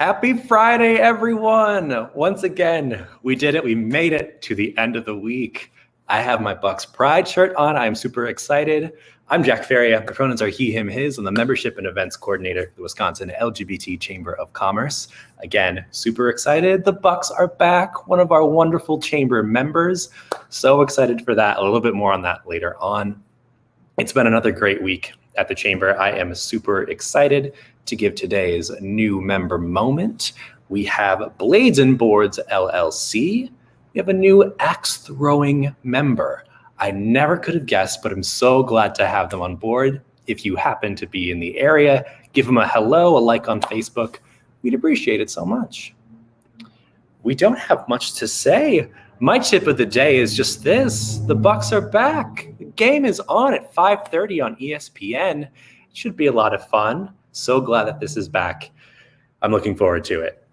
Happy Friday, everyone. Once again, we did it. We made it to the end of the week. I have my Bucks Pride shirt on. I'm super excited. I'm Jack Faria. My pronouns are he, him, his. I'm the Membership and Events Coordinator for the Wisconsin LGBT Chamber of Commerce. Again, super excited. The Bucks are back, one of our wonderful chamber members. So excited for that. A little bit more on that later on. It's been another great week at the Chamber. I am super excited to give today's new member moment. We have Blades and Boards LLC. We have a new axe throwing member. I never could have guessed, but I'm so glad to have them on board. If you happen to be in the area, give them a hello, a like on Facebook. We'd appreciate it so much. We don't have much to say. My tip of the day is just this. The Bucks are back. The game is on at 5:30 on ESPN. It should be a lot of fun. So glad that this is back. I'm looking forward to it.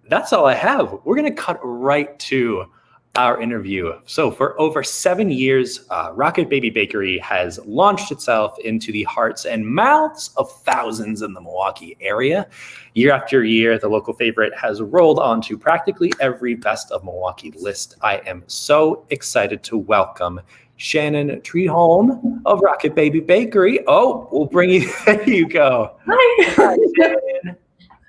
That's all I have. We're going to cut right to our interview. So for over 7 years, Rocket Baby Bakery has launched itself into the hearts and mouths of thousands in the Milwaukee area. Year after year, the local favorite has rolled onto practically every Best of Milwaukee list. I am so excited to welcome Shannon Treholm of Rocket Baby Bakery. Oh, we'll bring you, there you go. Hi. Hi, Shannon.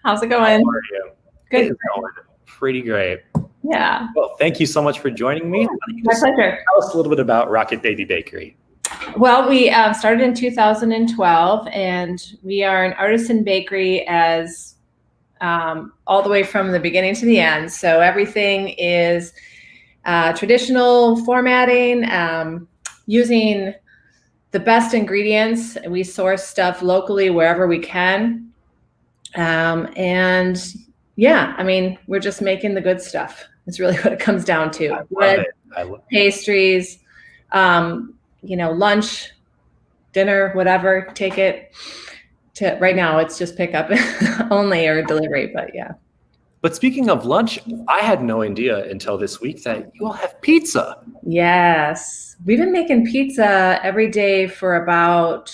How's it going? How are you? Good. It's going pretty great. Yeah. Well, thank you so much for joining me. My pleasure. Tell us a little bit about Rocket Baby Bakery. Well, we started in 2012, and we are an artisan bakery as all the way from the beginning to the end. So everything is traditional formatting, using the best ingredients. We source stuff locally wherever we can. And yeah, I mean, we're just making the good stuff. It's really what it comes down to. I love it. Pastries, lunch, dinner, whatever, take it to right now. It's just pick up only or delivery, but yeah. But speaking of lunch, I had no idea until this week that you all have pizza. Yes. We've been making pizza every day for about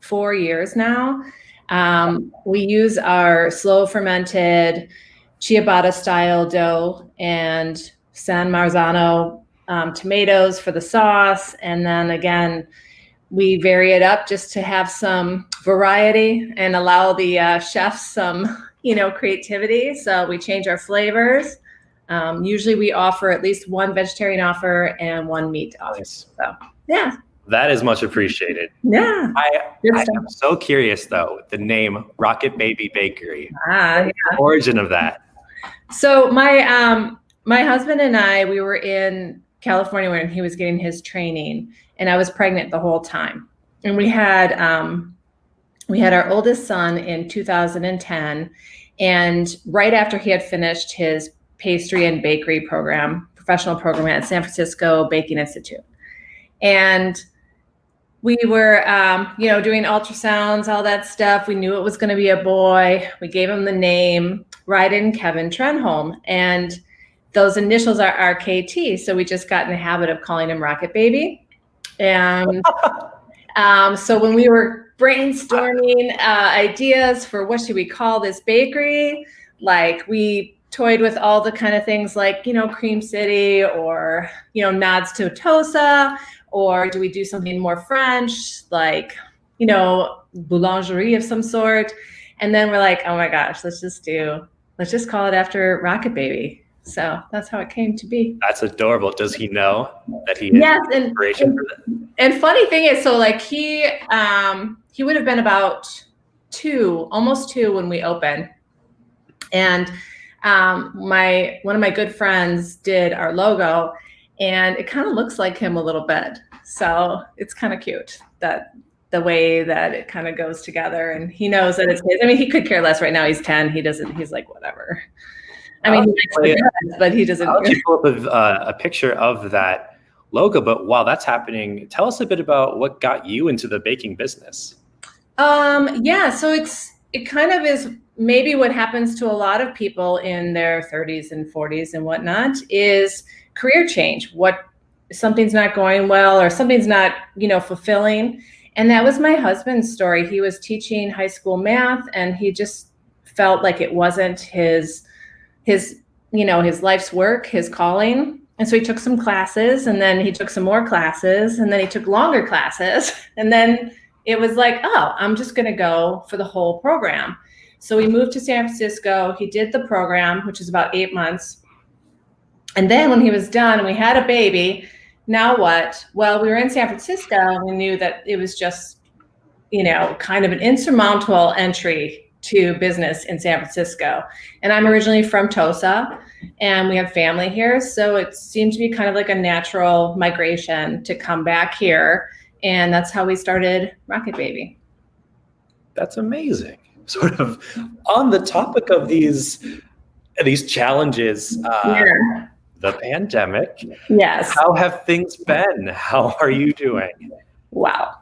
4 years now. We use our slow fermented ciabatta style dough and San Marzano tomatoes for the sauce. And then again, we vary it up just to have some variety and allow the chefs some creativity. So we change our flavors. Usually we offer at least one vegetarian offer and one meat offer. Nice. So yeah. That is much appreciated. Yeah. I'm so curious though, the name Rocket Baby Bakery. Yeah. The origin of that. So my husband and I, we were in California when he was getting his training, and I was pregnant the whole time. And we had our oldest son in 2010, and right after he had finished his pastry and bakery program, professional program at San Francisco Baking Institute. And we were, doing ultrasounds, all that stuff. We knew it was going to be a boy. We gave him the name Ryden Kevin Trenholm, and those initials are RKT. So we just got in the habit of calling him Rocket Baby. And so when we were brainstorming ideas for what should we call this bakery, like we toyed with all the kind of things like, Cream City or, nods to Tosa, or do we do something more French, like, boulangerie of some sort? And then we're like, oh my gosh, let's just call it after Rocket Baby. So that's how it came to be. That's adorable. Does he know that he has inspiration for that? And funny thing is, so like he would have been about almost two when we opened. And one of my good friends did our logo, and it kind of looks like him a little bit. So it's kind of cute that the way that it kind of goes together, and he knows that it's his. I mean, he could care less right now. He's 10. He's like, whatever. I mean, but he doesn't. I'll just pull up a picture of that logo, but while that's happening, tell us a bit about what got you into the baking business. Yeah, so it kind of is maybe what happens to a lot of people in their 30s and 40s and whatnot is career change. Something's not going well or something's not, fulfilling. And that was my husband's story. He was teaching high school math, and he just felt like it wasn't his life's work, his calling. And so he took some classes, and then he took some more classes, and then he took longer classes. And then it was like, oh, I'm just going to go for the whole program. So we moved to San Francisco. He did the program, which is about 8 months. And then when he was done and we had a baby, now what? Well, we were in San Francisco, and we knew that it was just, kind of an insurmountable entry to business in San Francisco. And I'm originally from Tosa, and we have family here. So it seemed to be kind of like a natural migration to come back here. And that's how we started Rocket Baby. That's amazing. Sort of on the topic of these challenges, the pandemic. Yes. How have things been? How are you doing? Wow.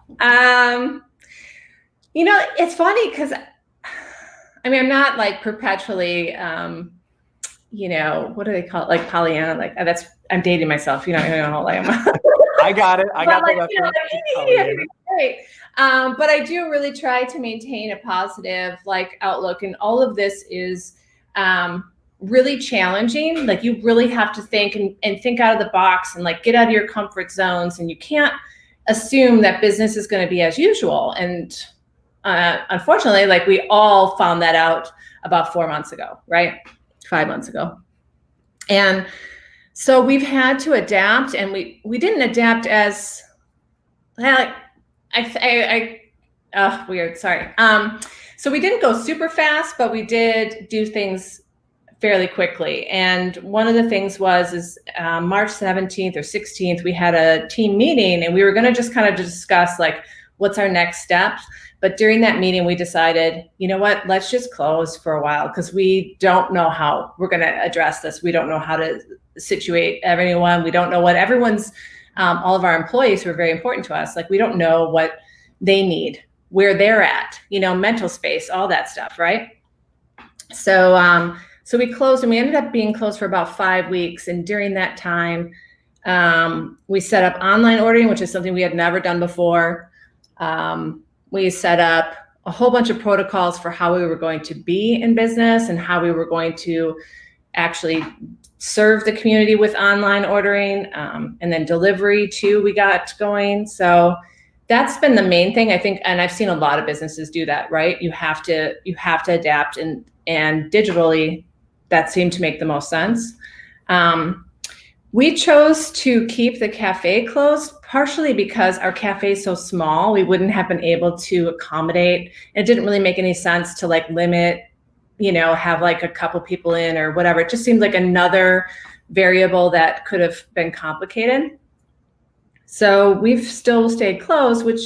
It's funny because I'm not like perpetually, what do they call it? Like Pollyanna, like I'm dating myself. You know how old I am. I got it. I got the reference. Right. But I do really try to maintain a positive outlook, and all of this is really challenging. Like you really have to think and think out of the box and get out of your comfort zones, and you can't assume that business is going to be as usual. And unfortunately, we all found that out about 4 months ago, right? 5 months ago. And so we've had to adapt, and we didn't adapt as weird. Sorry. So we didn't go super fast, but we did do things fairly quickly. And one of the things was March 17th or 16th, we had a team meeting, and we were going to just kind of discuss what's our next steps. But during that meeting, we decided, you know what, let's just close for a while, because we don't know how we're going to address this. We don't know how to situate everyone. We don't know what everyone's, all of our employees who are very important to us, we don't know what they need, where they're at, mental space, all that stuff, right? So we closed, and we ended up being closed for about 5 weeks. And during that time, we set up online ordering, which is something we had never done before. We set up a whole bunch of protocols for how we were going to be in business and how we were going to actually serve the community with online ordering, and then delivery too, we got going. So that's been the main thing, I think. And I've seen a lot of businesses do that, right? You have to adapt, and digitally that seemed to make the most sense. We chose to keep the cafe closed, partially because our cafe is so small, we wouldn't have been able to accommodate. It didn't really make any sense to limit, have a couple people in or whatever. It just seemed like another variable that could have been complicated. So we've still stayed closed, which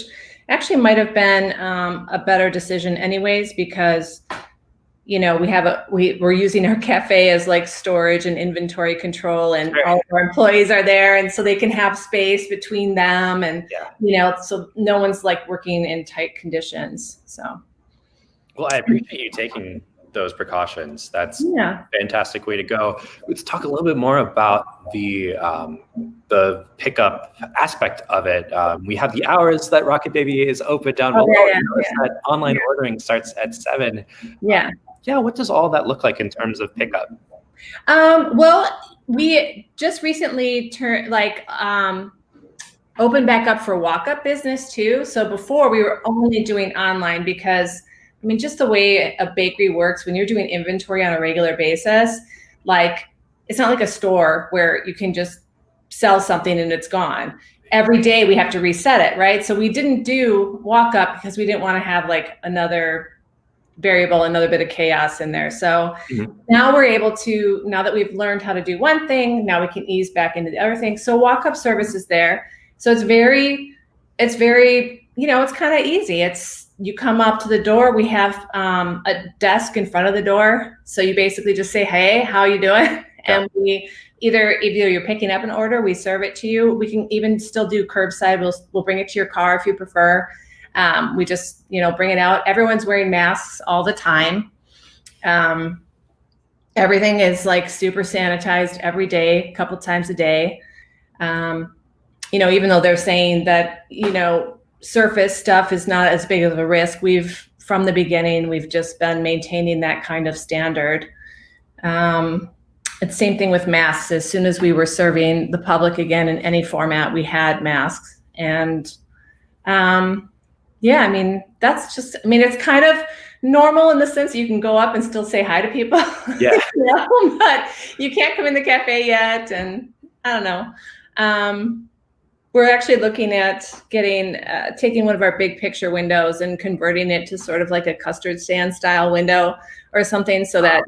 actually might have been a better decision anyways, because we're using our cafe as storage and inventory control, and all of our employees are there, and so they can have space between them, and so no one's working in tight conditions. So, well, I appreciate you taking those precautions. That's a fantastic way to go. Let's talk a little bit more about the pickup aspect of it. We have the hours that Rocket Baby is open down below. That online ordering starts at 7. What does all that look like in terms of pickup? Well, we just recently opened back up for walk-up business too. So before we were only doing online, because just the way a bakery works, when you're doing inventory on a regular basis, it's not like a store where you can just sell something and it's gone. Every day we have to reset it, right? So we didn't do walk-up because we didn't want to have another variable, another bit of chaos in there. So now we're able to, now that we've learned how to do one thing, now we can ease back into the other thing. So walk-up service is there. So it's very, it's kind of easy. You come up to the door. We have a desk in front of the door. So you basically just say, hey, how you doing? And we either you're picking up an order, we serve it to you. We can even still do curbside. We'll bring it to your car if you prefer. We just, bring it out. Everyone's wearing masks all the time. Everything is super sanitized every day, a couple times a day. Even though they're saying that, surface stuff is not as big of a risk, we've from the beginning, we've just been maintaining that kind of standard. It's same thing with masks. As soon as we were serving the public again in any format, we had masks. And yeah, I mean, that's just, I mean, it's kind of normal in the sense you can go up and still say hi to people. Yeah. You know, but you can't come in the cafe yet. And I don't know. We're actually looking at getting, taking one of our big picture windows and converting it to sort of like a custard stand style window or something, so that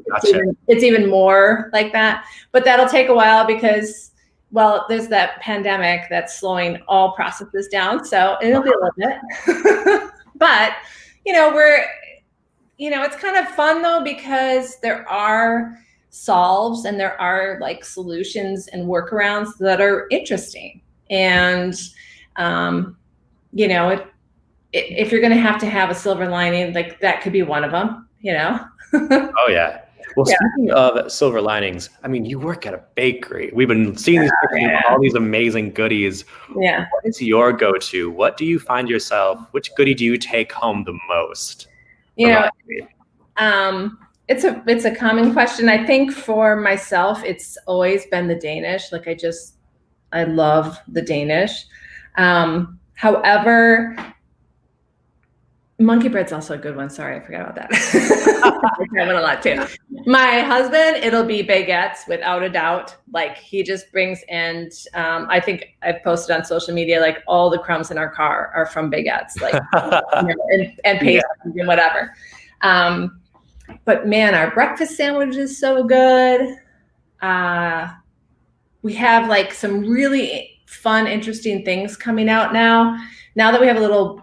it's even more like that. But that'll take a while because, well, there's that pandemic that's slowing all processes down. So it'll be a little bit. But, you know, it's kind of fun though, because there are solves and there are like solutions and workarounds that are interesting. And, you know, if you're going to have a silver lining, like that could be one of them, you know? Oh, yeah. Well, speaking of silver linings, I mean, you work at a bakery. We've been seeing these pictures of all these amazing goodies. Yeah. What is your go-to? What do you find yourself? Which goodie do you take home the most? You know, it's a common question. I think for myself, it's always been the Danish. Like I love the Danish. However, monkey bread's also a good one. Sorry, I forgot about that. I have it a lot too. My husband, it'll be baguettes without a doubt. Like he just brings in, I think I've posted on social media, like all the crumbs in our car are from baguettes, like you know, and pastries and whatever. But man, our breakfast sandwich is so good. We have like some really fun, interesting things coming out now. Now that we have a little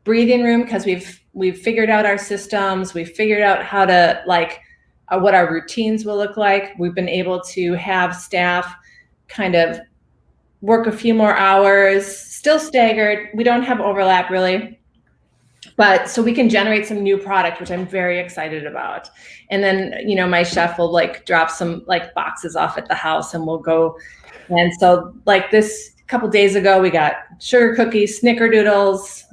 breathing room, because we've figured out our systems, we've figured out how to like what our routines will look like. We've been able to have staff kind of work a few more hours, still staggered. We don't have overlap really, but so we can generate some new product, which I'm very excited about. And then, you know, my chef will like drop some like boxes off at the house and we'll go. And so like this couple days ago, we got sugar cookies, snickerdoodles,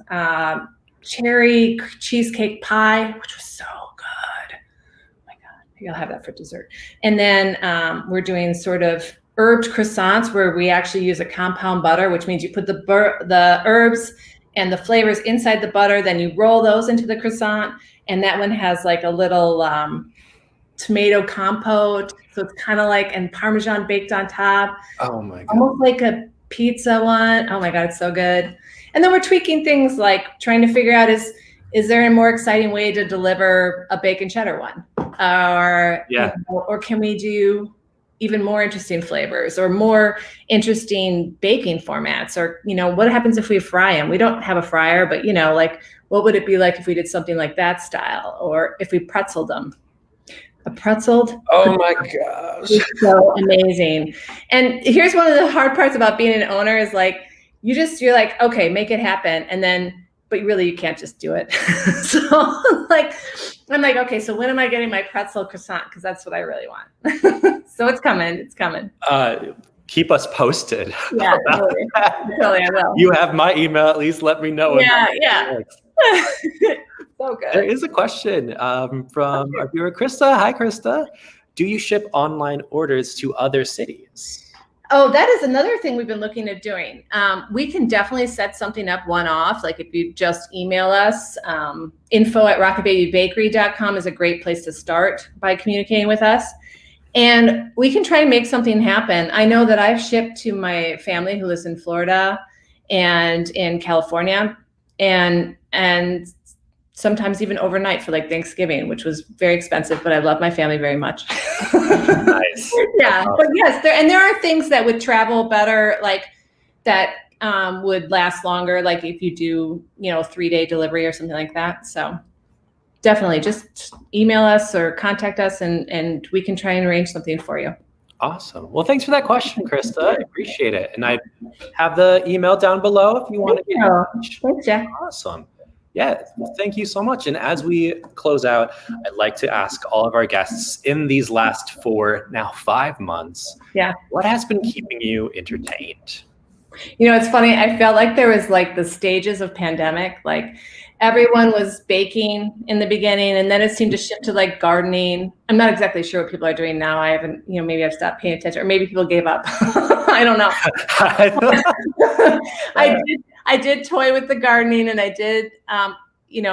cherry cheesecake pie, which was so good. Oh my God, maybe I'll have that for dessert. And then we're doing sort of herbed croissants where we actually use a compound butter, which means you put the herbs and the flavors inside the butter, then you roll those into the croissant. And that one has like a little tomato compote. So it's kind of like, and Parmesan baked on top. Oh my God. Almost like a pizza one. Oh my God, it's so good. And then we're tweaking things like trying to figure out is there a more exciting way to deliver a bacon cheddar one? Or, you know, or can we do even more interesting flavors or more interesting baking formats? Or, you know, what happens if we fry them? We don't have a fryer, but, you know, like what would it be like if we did something like that style? Or if we pretzeled them? A pretzeled? Oh my gosh. It's so amazing. And here's one of the hard parts about being an owner is like, you're like, okay, make it happen. And then, but really you can't just do it. So like, I'm like, okay, so when am I getting my pretzel croissant? Because that's what I really want. So it's coming. Keep us posted. Yeah, totally. I will. You have my email, at least let me know. Yeah. So good. There is a question from our viewer, Krista. Hi, Krista. Do you ship online orders to other cities? Oh, that is another thing we've been looking at doing. We can definitely set something up one-off. Like if you just email us, info@rocketbabybakery.com is a great place to start by communicating with us. And we can try and make something happen. I know that I've shipped to my family who lives in Florida and in California, and sometimes even overnight for like Thanksgiving, which was very expensive, but I love my family very much. Nice. Yeah, but yes, there are things that would travel better, like that would last longer, like if you do, you know, 3-day delivery or something like that. So definitely just email us or contact us and we can try and arrange something for you. Awesome. Well, thanks for that question, Krista. I appreciate it. And I have the email down below if you want to get in touch. Thanks, Jack. Awesome. Yeah, thank you so much. And as we close out, I'd like to ask all of our guests in these last 5 months, what has been keeping you entertained? You know, it's funny. I felt like there was like the stages of pandemic, like everyone was baking in the beginning and then it seemed to shift to like gardening. I'm not exactly sure what people are doing now. I haven't, maybe I've stopped paying attention or maybe people gave up. I don't know. I did toy with the gardening and I did,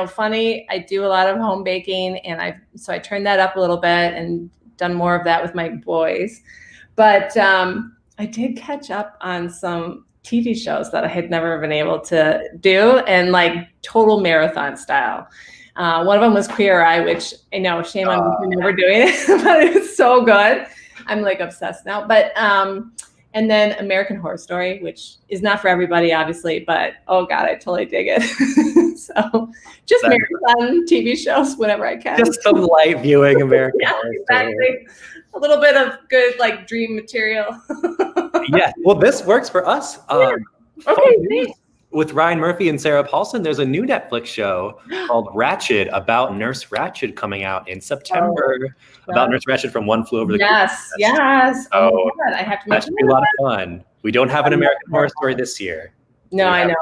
funny. I do a lot of home baking and so I turned that up a little bit and done more of that with my boys. But I did catch up on some TV shows that I had never been able to do and like total marathon style. One of them was Queer Eye, which I know, shame on me for never doing it, but it was so good. I'm like obsessed now. But and then American Horror Story, which is not for everybody, obviously, but oh God, I totally dig it. So just marathon TV shows whenever I can. Just some light viewing American Horror Story. Exactly. A little bit of good like dream material. Yeah, well, this works for us. Okay, with Ryan Murphy and Sarah Paulson, there's a new Netflix show called Ratched about Nurse Ratched coming out in September. About Nurse Ratched from One Flew Over the Cuckoo's Nest. Yes. Oh my God, I have to that should be a lot of fun. We don't have an American Horror Story this year. No, I know.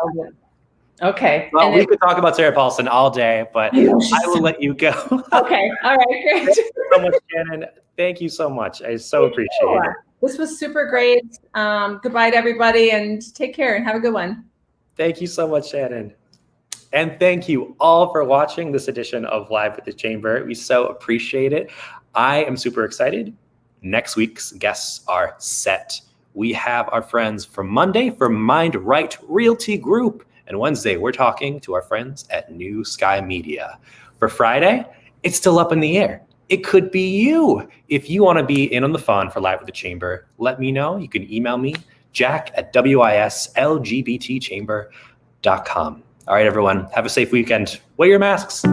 Okay. Well, we could talk about Sarah Paulson all day, but I will let you go. Okay. All right. Great. Thank you so much, Shannon. Thank you so much. I so appreciate it. This was super great. Goodbye to everybody and take care and have a good one. Thank you so much, Shannon. And thank you all for watching this edition of Live at the Chamber. We so appreciate it. I am super excited. Next week's guests are set. We have our friends from Monday from Mind Right Realty Group. And Wednesday, we're talking to our friends at New Sky Media. For Friday, it's still up in the air. It could be you. If you want to be in on the fun for Live at the Chamber, let me know. You can email me, jack@wislgbtchamber.com. All right, everyone, have a safe weekend. Wear your masks.